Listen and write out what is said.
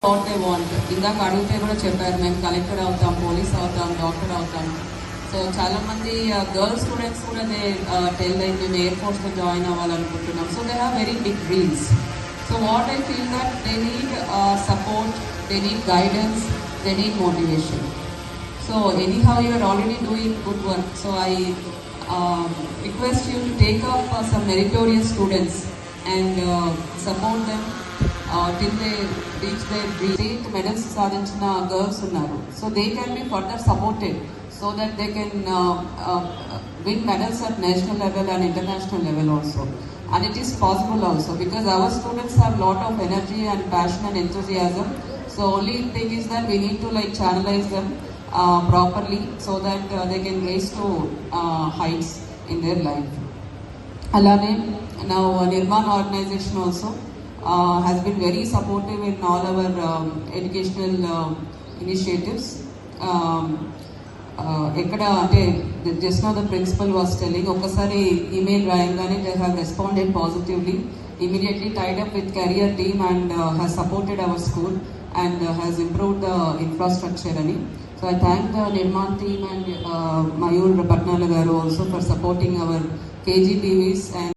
What they want. ఇందాక అడిగితే కూడా చెప్పారు, మేము కలెక్టర్ అవుతాం, పోలీస్ అవుతాం, డాక్టర్ అవుతాం. సో చాలా మంది గర్ల్ స్టూడెంట్స్ కూడా దే టెల్ లైక్ మేము ఎయిర్ ఫోర్స్లో జాయిన్ అవ్వాలనుకుంటున్నాం. So they have very big dreams. So what I feel that they need support, they need guidance, they need motivation. So anyhow you are already doing good work. So I request you to take up some meritorious students and support them till they reach their dream. State medals sadhinchina girls unnaru. So they can be further supported so that they can win medals at national level and international level also. And it is possible also because our students have lot of energy and passion and enthusiasm. So only thing is that we need to like channelize them properly so that they can raise to heights in their life. Alane, now Nirman organization also has been very supportive in all our educational initiatives. Ekkada ante just now the principal was telling okasari email rayangane they have responded positively, immediately tied up with career team and has supported our school and has improved the infrastructure ani. So I thank the Nirman team and Mayur Patnala garu also for supporting our KGPVs and